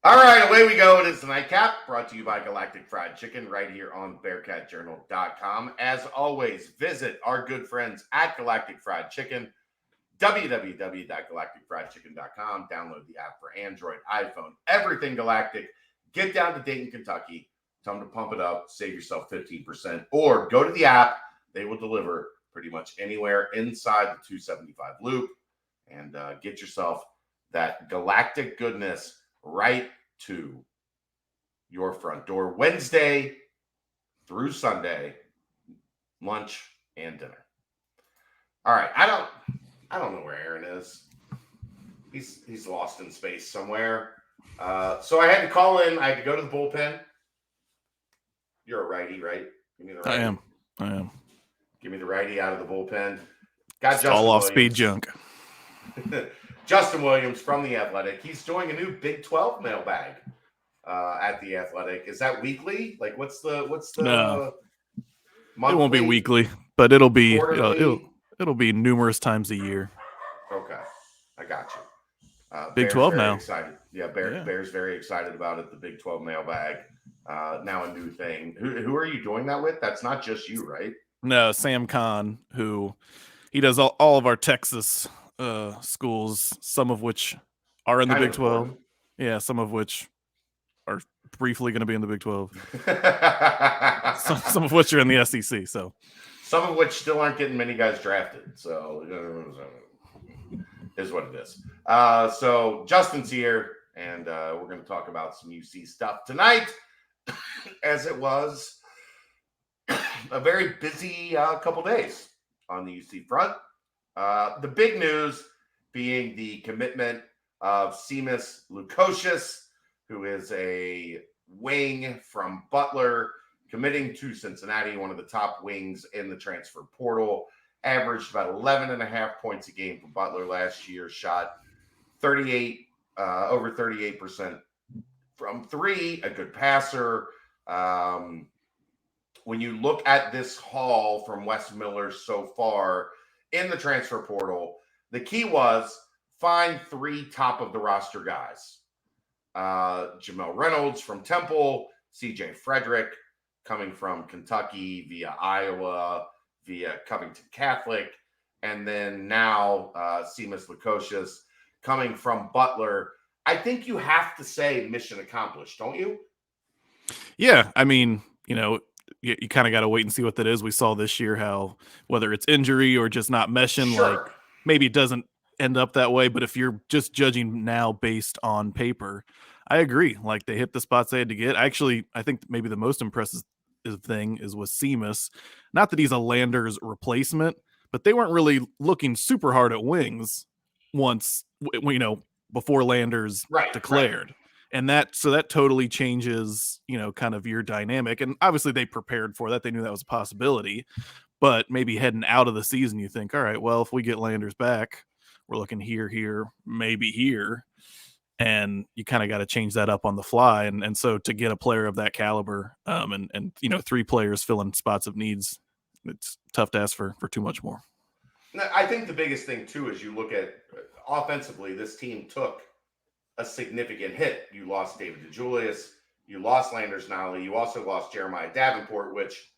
All right, away we go. It is the Nightcap, brought to you by Galactic Fried Chicken, right here on BearcatJournal.com. As always, visit our good friends at Galactic Fried Chicken, www.galacticfriedchicken.com. Download the app for Android, iPhone, everything Galactic. Get down to Dayton, Kentucky. Tell them to pump it up, save yourself 15%, or go to the app. They will deliver pretty much anywhere inside the 275 loop, and get yourself that Galactic goodness right to your front door Wednesday through Sunday, lunch and dinner. All right, I don't know where Aaron is. He's lost in space somewhere. So I had to call in. I had to go to the bullpen. You're a righty, right? Give me the righty. I am. Give me the righty out of the bullpen. Got Justin all off Williams. Speed junk. Justin Williams from The Athletic. He's doing a new Big 12 mailbag at The Athletic. Is that weekly? Like, what's the No. monthly? It won't be weekly, but it'll be it'll be numerous times a year. Okay, I got you. Big Bears 12 very now. Excited. Yeah, Bears very excited about it. The Big 12 mailbag. Now a new thing. Who are you doing that with? That's not just you, right? No, Sam Kahn, who he does all of our Texas schools, some of which are in the Big 12. Important. Yeah, some of which are briefly going to be in the Big 12. some of which are in the SEC. So some of which still aren't getting many guys drafted. So is what it is. So Justin's here, and we're going to talk about some UC stuff tonight, as it was a very busy couple days on the UC front. The big news being the commitment of Seamus Lukosius, who is a wing from Butler, committing to Cincinnati, one of the top wings in the transfer portal. Averaged about 11.5 points a game for Butler last year. Shot over 38% from three. A good passer. When you look at this haul from Wes Miller so far in the transfer portal, the key was find three top of the roster guys. Jamel Reynolds from Temple, CJ Frederick coming from Kentucky via Iowa, via Covington Catholic, and then now Seamus Lukosius coming from Butler. I think you have to say mission accomplished, don't you? Yeah, I mean, you kind of got to wait and see what that is. We saw this year how whether it's injury or just not meshing, Sure. like maybe it doesn't end up that way. But if you're just judging now based on paper, I agree. Like they hit the spots they had to get. I think maybe the most impressive thing is with Seamus. Not that he's a Landers replacement, but they weren't really looking super hard at wings once, before Landers declared. Right. And that totally changes, kind of your dynamic. And obviously they prepared for that. They knew that was a possibility. But maybe heading out of the season, you think, all right, well, if we get Landers back, we're looking here, maybe here. And you kind of got to change that up on the fly. And so to get a player of that caliber and three players filling spots of needs, it's tough to ask for too much more. I think the biggest thing, too, is you look at offensively, this team took a significant hit. You lost David DeJulius. You lost Landers Nolly. You also lost Jeremiah Davenport, which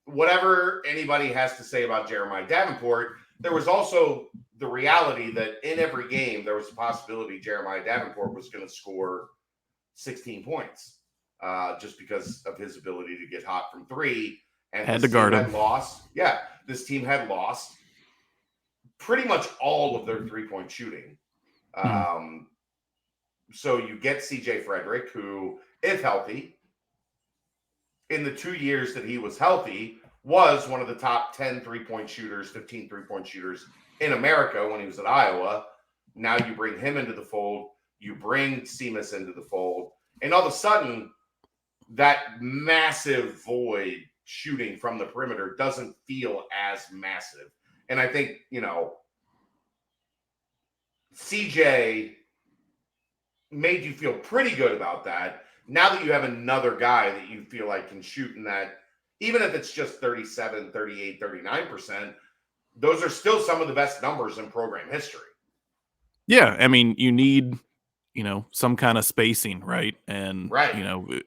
whatever anybody has to say about Jeremiah Davenport, there was also the reality that in every game, there was a possibility Jeremiah Davenport was going to score 16 points just because of his ability to get hot from three. And had to guard him. This team had lost pretty much all of their three-point shooting. So you get CJ Frederick, who, if healthy, in the 2 years that he was healthy, was one of the top 10 three-point shooters, 15 three-point shooters in America when he was at Iowa. Now you bring him into the fold. You bring Seamus into the fold. And all of a sudden, that massive void shooting from the perimeter doesn't feel as massive. And I think, CJ made you feel pretty good about that. Now that you have another guy that you feel like can shoot in that, even if it's just 37, 38, 39%, those are still some of the best numbers in program history. Yeah, I mean, you need some kind of spacing, right? And Right.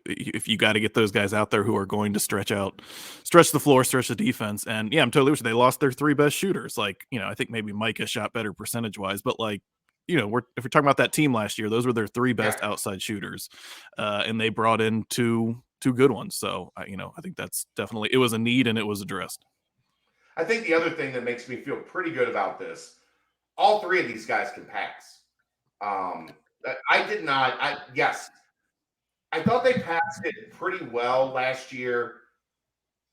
if you got to get those guys out there who are going to stretch the floor, stretch the defense. And yeah, I'm totally with you. They lost their 3 best shooters. Like, I think maybe Micah shot better percentage wise, but like, if we're talking about that team last year, those were their 3 best Yeah. outside shooters, and they brought in two good ones. So I think that's definitely, it was a need and it was addressed. I think the other thing that makes me feel pretty good about this, all 3 of these guys can pass. I did not. Yes, I thought they passed it pretty well last year,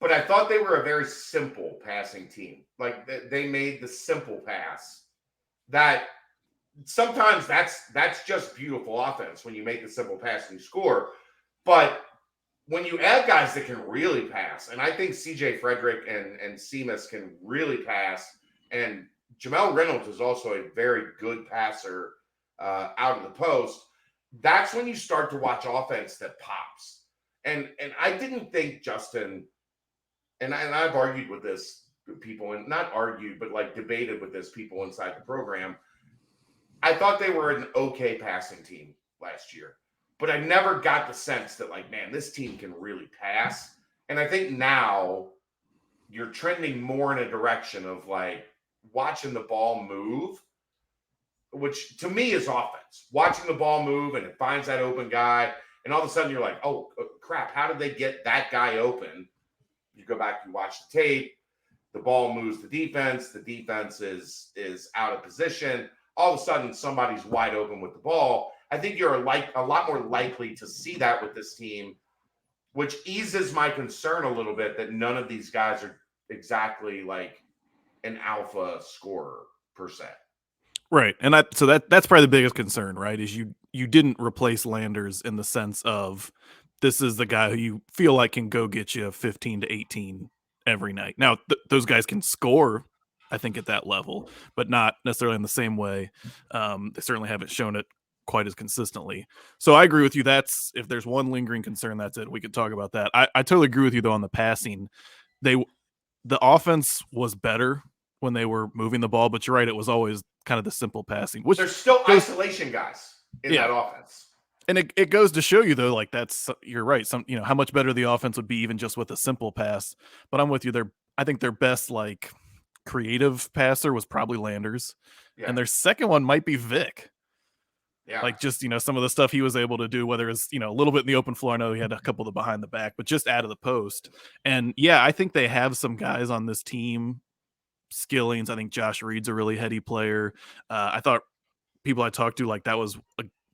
but I thought they were a very simple passing team. Like they made the simple pass. That sometimes that's just beautiful offense when you make the simple pass and you score. But when you add guys that can really pass, and I think CJ Frederick and Seamus can really pass, and Jamel Reynolds is also a very good passer out of the post. That's when you start to watch offense that pops. And I didn't think Justin, and I've argued with this people, and not argued, but like debated with this people inside the program. I thought they were an okay passing team last year, but I never got the sense that like, man, this team can really pass. And I think now you're trending more in a direction of like watching the ball move, which to me is offense. Watching the ball move and it finds that open guy, and all of a sudden you're like, oh crap, how did they get that guy open? You go back, you watch the tape, the ball moves the defense is out of position. All of a sudden somebody's wide open with the ball. I think you're a lot more likely to see that with this team, which eases my concern a little bit that none of these guys are exactly like an alpha scorer per se. Right. And that's probably the biggest concern, right? Is you didn't replace Landers in the sense of this is the guy who you feel like can go get you 15 to 18 every night. Now, those guys can score, I think, at that level, but not necessarily in the same way. They certainly haven't shown it quite as consistently. So I agree with you. That's, if there's one lingering concern, that's it. We could talk about that. I totally agree with you though on the passing. The offense was better when they were moving the ball, but you're right, it was always kind of the simple passing. Which there's still isolation guys in that offense. And it goes to show you though, like you're right. How much better the offense would be even just with a simple pass. But I'm with you. I think their best like creative passer was probably Landers. Yeah. And their second one might be Vic. Yeah. Like just, some of the stuff he was able to do, whether it's, a little bit in the open floor. I know he had a couple of the behind the back, but just out of the post. And yeah, I think they have some guys on this team. Skillings. I think Josh Reed's a really heady player. I thought people I talked to, like that was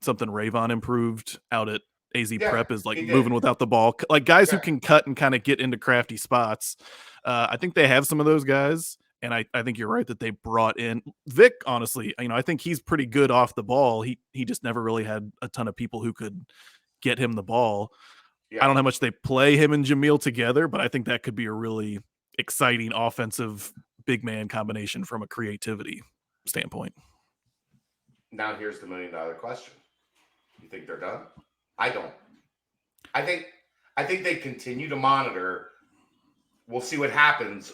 something Rayvon improved out at AZ Prep is like moving without the ball. Like guys who can cut and kind of get into crafty spots. I think they have some of those guys. And I think you're right that they brought in Vic. Honestly, I think he's pretty good off the ball. He just never really had a ton of people who could get him the ball. Yeah. I don't know how much they play him and Jamil together, but I think that could be a really exciting offensive big man combination from a creativity standpoint. Now here's the $1 million question. You think they're done? I don't. I think they continue to monitor. We'll see what happens.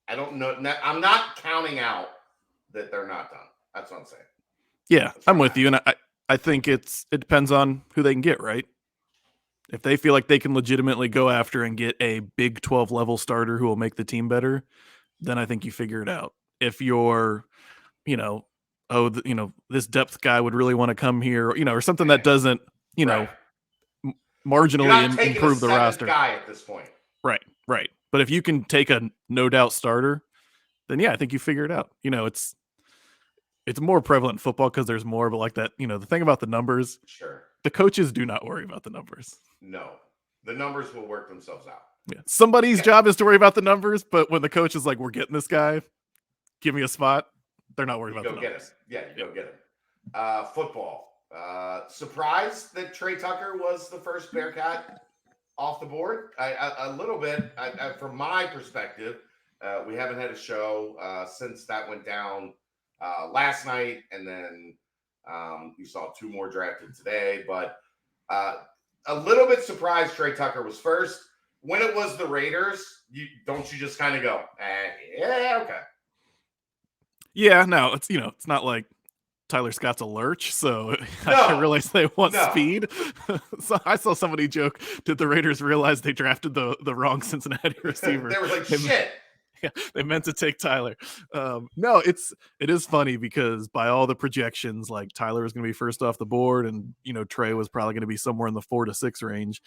I don't know. I'm not counting out that they're not done. That's what I'm saying. Yeah, I'm with you. And I think it depends on who they can get, right? If they feel like they can legitimately go after and get a Big 12 level starter who will make the team better, then I think you figure it out. If you're, this depth guy would really want to come here, or something that doesn't, marginally improve the roster. Guy at this point. Right. But if you can take a no doubt starter, then yeah, I think you figure it out. It's more prevalent in football because there's more, but like that, the thing about the numbers, sure, the coaches do not worry about the numbers. No, the numbers will work themselves out. Yeah, somebody's job is to worry about the numbers, but when the coach is like, "We're getting this guy, give me a spot," they're not worried about the numbers. Yeah, you go get him. Football. Surprised that Trey Tucker was the first Bearcat off the board. A little bit, from my perspective. We haven't had a show since that went down last night, and then you saw 2 more drafted today. But a little bit surprised Trey Tucker was first. When it was the Raiders, you just kind of go, yeah, okay. Yeah, no, it's it's not like Tyler Scott's a lurch, so No, I realized they want no. speed. So I saw somebody joke, did the Raiders realize they drafted the wrong Cincinnati receiver? They were like, shit. Yeah, they meant to take Tyler. No, it is funny because by all the projections, like Tyler was going to be first off the board, and Trey was probably going to be somewhere in the 4 to 6 range.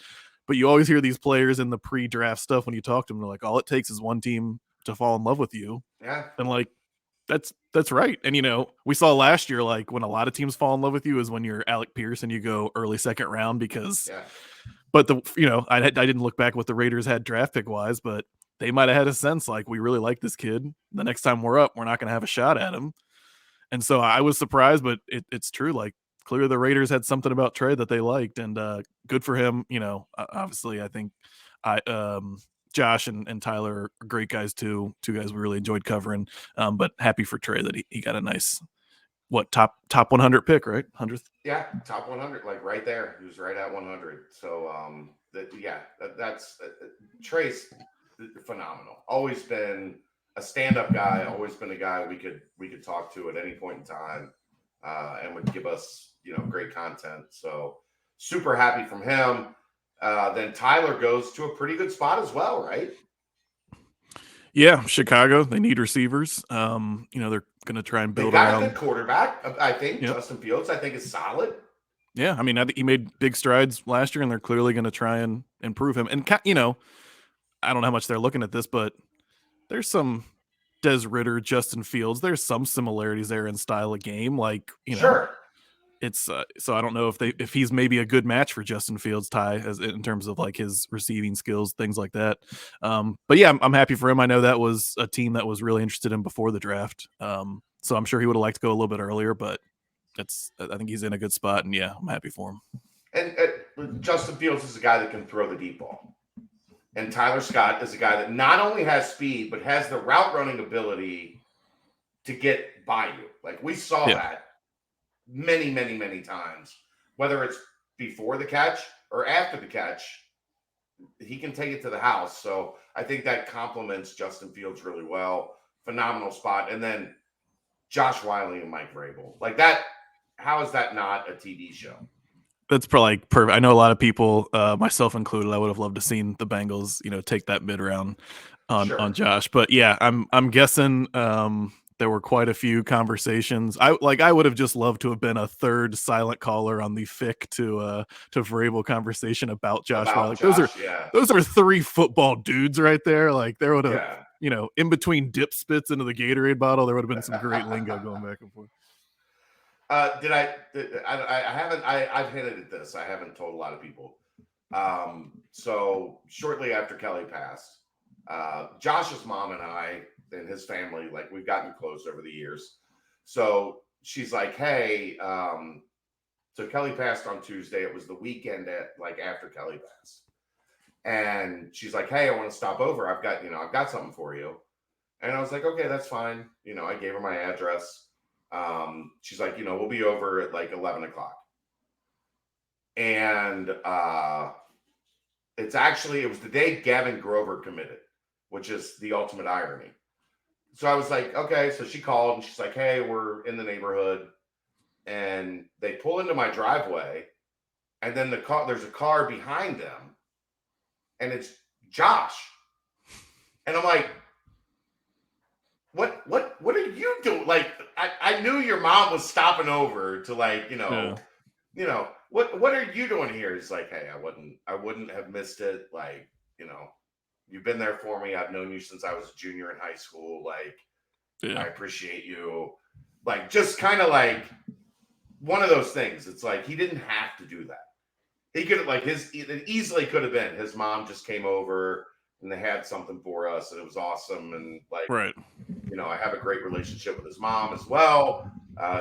But you always hear these players in the pre-draft stuff when you talk to them, they're like, all it takes is one team to fall in love with you, Yeah, and like that's right. And we saw last year, like when a lot of teams fall in love with you is when you're Alec Pierce and you go early second round because. yeah. But I didn't look back what the Raiders had draft pick wise, but they might have had a sense like we really like this kid. The next time we're up, we're not going to have a shot at him. And so I was surprised, but it's true. Like clearly the Raiders had something about Trey that they liked, and good for him. Obviously I think Josh and Tyler are great guys too. Two guys we really enjoyed covering. But happy for Trey that he got a nice top 100 pick, right? 100th. Yeah, top 100, like right there. He was right at 100. So that's Trey's phenomenal. Always been a stand-up guy. Always been a guy we could talk to at any point in time, and would give us great content. So super happy from him. Then Tyler goes to a pretty good spot as well, right? Yeah, Chicago. They need receivers. They're going to try and build they got around a good quarterback. I think Yep. Justin Fields. I think is solid. Yeah, I mean, I think he made big strides last year, and they're clearly going to try and improve him. And I don't know how much they're looking at this, but there's some Des Ridder, Justin Fields. There's some similarities there in style of game. Like Sure. It's so I don't know if he's maybe a good match for Justin Fields, Ty, as in terms of like his receiving skills, things like that. But yeah, I'm happy for him. I know that was a team that was really interested in before the draft. So I'm sure he would have liked to go a little bit earlier, but I think he's in a good spot, and yeah, I'm happy for him. And Justin Fields is a guy that can throw the deep ball, and Tyler Scott is a guy that not only has speed but has the route running ability to get by you. Like we saw that many, many, many times, whether it's before the catch or after the catch, he can take it to the house. So I think that complements Justin Fields really well. Phenomenal spot. And then Josh Wiley and Mike Vrabel. Like that, how is that not a TV show? That's probably perfect. I know a lot of people, myself included, I would have loved to seen the Bengals, take that mid round on Josh. But yeah, I'm guessing there were quite a few conversations. I would have just loved to have been a third silent caller on the Fick to Vrabel conversation about Josh Wiley. Those are 3 football dudes right there. Like there would have, in between dip spits into the Gatorade bottle, there would have been some great lingo going back and forth. I've hinted at this. I haven't told a lot of people. So shortly after Kelly passed, Josh's mom and I and his family, like we've gotten close over the years. So she's like, hey, so Kelly passed on Tuesday. It was the weekend after Kelly passed. And she's like, hey, I want to stop over. I've got something for you. And I was like, okay, that's fine. I gave her my address. She's like, we'll be over at like 11 o'clock. And it was the day Gavin Grover committed, which is the ultimate irony. So I was like, okay. So she called and she's like, hey, we're in the neighborhood. And they pull into my driveway. And then there's a car behind them. And it's Josh. And I'm like, what are you doing? Like, I knew your mom was stopping over to what are you doing here? He's like, hey, I wouldn't have missed it. Like, you've been there for me. I've known you since I was a junior in high school. Like, I appreciate you. Like, just kind of like one of those things. It's like, he didn't have to do that. He could have it easily could have been his mom just came over and they had something for us and it was awesome. And right. I have a great relationship with his mom as well.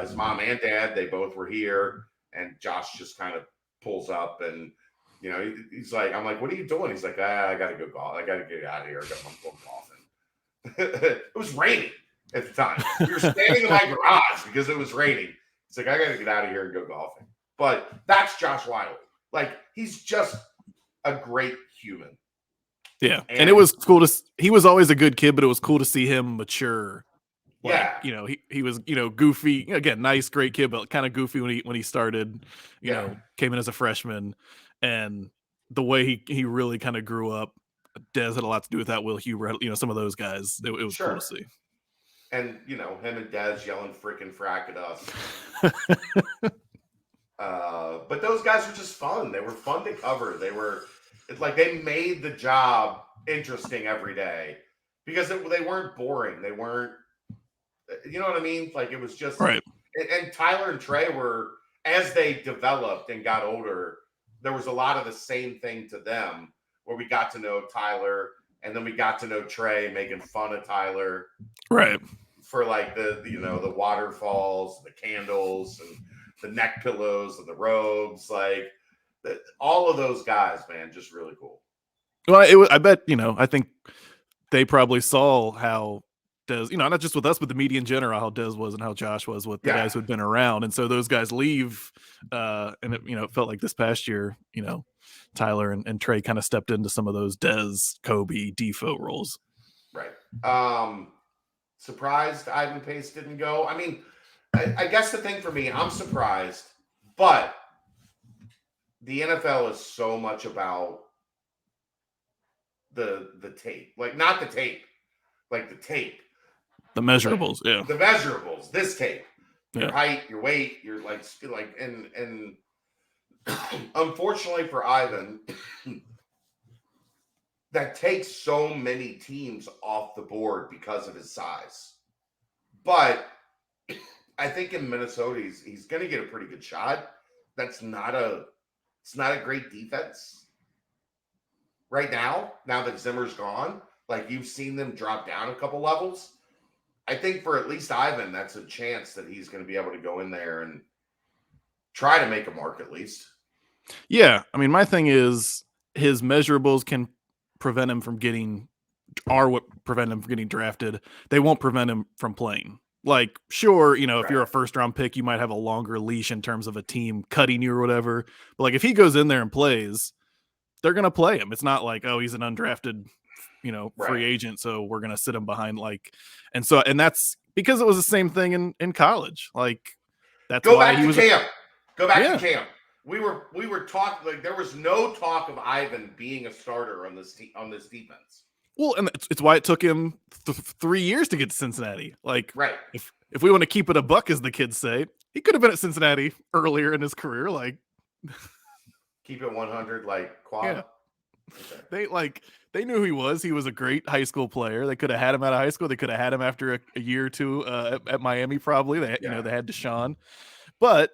His mom and dad, they both were here, and Josh just kind of pulls up and, he's like, I'm like, what are you doing? He's like, I got to go golf. I got to get out of here. I'm going golfing. It was raining at the time. We were standing in my garage because it was raining. He's like, I got to get out of here and go golfing. But that's Josh Wiley. Like, he's just a great human. Yeah. And it was cool he was always a good kid, but it was cool to see him mature Like, Yeah. he was, goofy. Again, nice, great kid, but kind of goofy when he started, Yeah. came in as a freshman. And the way he really kind of grew up, Dez had a lot to do with that. Will Huber, some of those guys. It was cool to Sure. see. And him and Dez yelling freaking frack at us. But those guys were just fun. They were fun to cover. It's like they made the job interesting every day because they weren't boring. They weren't, you know what I mean? Like it was just, Right. and Tyler and Trey were, as they developed and got older, there was a lot of the same thing to them where we got to know Tyler and then we got to know Trey making fun of Tyler. Right. For like the waterfalls, the candles, and the neck pillows and the robes, like all of those guys, man, just really cool. Well, I bet I think they probably saw how Dez, not just with us, but the media in general, how Dez was and how Josh was with the guys who'd been around, and so those guys leave, and it felt like this past year, Tyler and Trey kind of stepped into some of those Dez, Kobe, Defoe roles. Right. Surprised Ivan Pace didn't go. I mean, I guess the thing for me, I'm surprised, but the NFL is so much about the tape, like not the tape, like the tape, the measurables, like, the measurables. This tape, your height, your weight, your like, and unfortunately for Ivan, that takes so many teams off the board because of his size. But I think in Minnesota, he's going to get a pretty good shot. It's not a great defense right now. Now that Zimmer's gone, like you've seen them drop down a couple levels. I think for at least Ivan, that's a chance that he's going to be able to go in there and try to make a mark at least. Yeah, I mean, my thing is his measurables can prevent him from getting drafted. They won't prevent him from playing. Like, sure, if you're a first round pick, you might have a longer leash in terms of a team cutting you or whatever. But like, if he goes in there and plays, they're gonna play him. It's not like, oh, he's an undrafted, free agent, so we're gonna sit him behind. Like, and that's because it was the same thing in college. Like, that's why he was camp. Go back to camp. We were talking, like there was no talk of Ivan being a starter on this defense. Well, and it's why it took him 3 years to get to Cincinnati. Like, right. If we want to keep it a buck, as the kids say, he could have been at Cincinnati earlier in his career. Like, keep it 100, like quad. Yeah. Okay. They knew who he was. He was a great high school player. They could have had him out of high school. They could have had him after a year or two at Miami. Probably they had Deshaun, but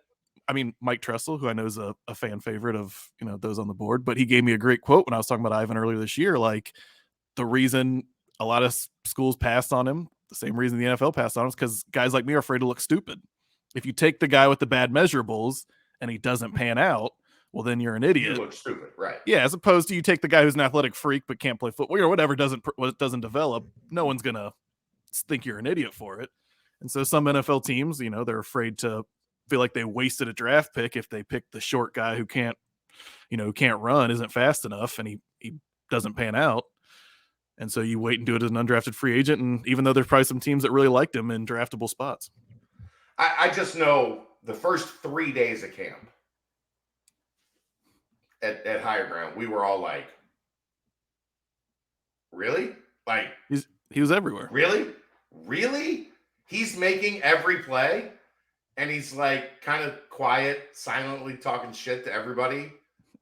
I mean, Mike Tressel, who I know is a fan favorite of those on the board, but he gave me a great quote when I was talking about Ivan earlier this year. Like, the reason a lot of schools passed on him, the same reason the NFL passed on him, is because guys like me are afraid to look stupid. If you take the guy with the bad measurables and he doesn't pan out, well, then you're an idiot. You look stupid, right? Yeah, as opposed to you take the guy who's an athletic freak but can't play football or whatever, doesn't develop. No one's gonna think you're an idiot for it. And so some NFL teams, they're afraid to feel like they wasted a draft pick if they pick the short guy who can't run, isn't fast enough, and he doesn't pan out. And so you wait and do it as an undrafted free agent. And even though there's probably some teams that really liked him in draftable spots. I just know the first 3 days of camp at Higher Ground, we were all like, really? Like, he was everywhere. Really? He's making every play? And he's like kind of quiet, silently talking shit to everybody,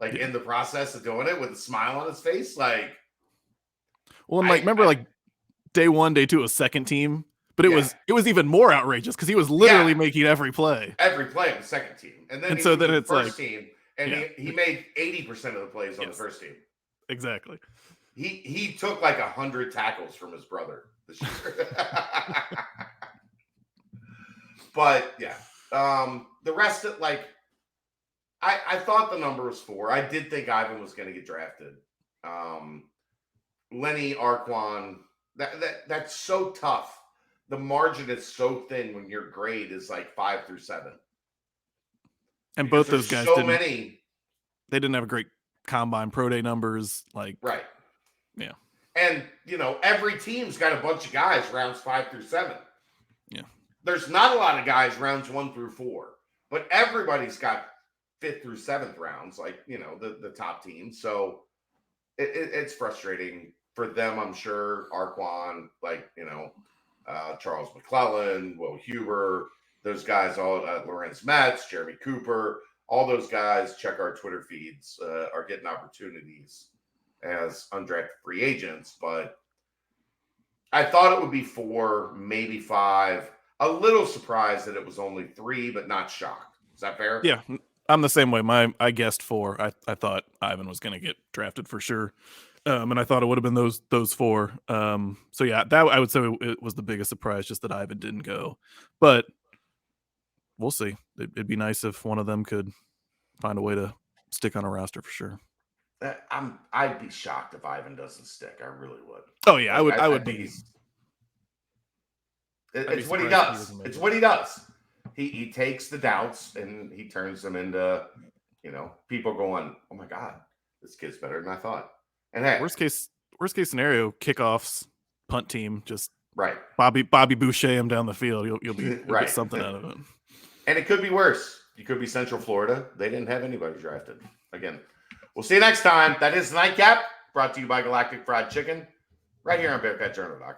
like in the process of doing it with a smile on his face. Like, well, and remember day one, day two, a second team, but it was even more outrageous because he was literally making every play of the second team, and then so then it's first team, and he made 80% of the plays on the first team. Exactly. He took like 100 tackles from his brother this year. But yeah, the rest of I thought the number was 4. I did think Ivan was going to get drafted. Lenny, Arquan, that's so tough. The margin is so thin when your grade is like 5 through 7. And both those guys they didn't have great combine pro day numbers. Like, right. Yeah. And every team's got a bunch of guys rounds 5 through 7. Yeah. There's not a lot of guys rounds 1 through 4, but everybody's got 5th through 7th rounds, like, you know, the top teams. So it's frustrating for them, I'm sure. Arquan, like, you know, Charles McClellan, Will Huber, those guys, all Lorenz Metz, Jeremy Cooper, all those guys, check our Twitter feeds, are getting opportunities as undrafted free agents. But I thought it would be 4, maybe 5. A little surprised that it was only 3, but not shocked. Is that fair? Yeah, I'm the same way. I guessed 4. I thought Ivan was going to get drafted for sure, and I thought it would have been those 4. So yeah, that I would say it was the biggest surprise, just that Ivan didn't go. But we'll see. It'd be nice if one of them could find a way to stick on a roster for sure. I'd be shocked if Ivan doesn't stick. I really would. Oh yeah, Like, I would think be. It's what he does. It's what he does. He takes the doubts and he turns them into, you know, people going, oh my God, this kid's better than I thought. And hey, worst case scenario, kickoffs, punt team, just right. Bobby Boucher him down the field. You'll Right. get something out of it. And it could be worse. You could be Central Florida. They didn't have anybody drafted. Again, we'll see you next time. That is the Nightcap, brought to you by Galactic Fried Chicken, right here on BearcatJournal.com.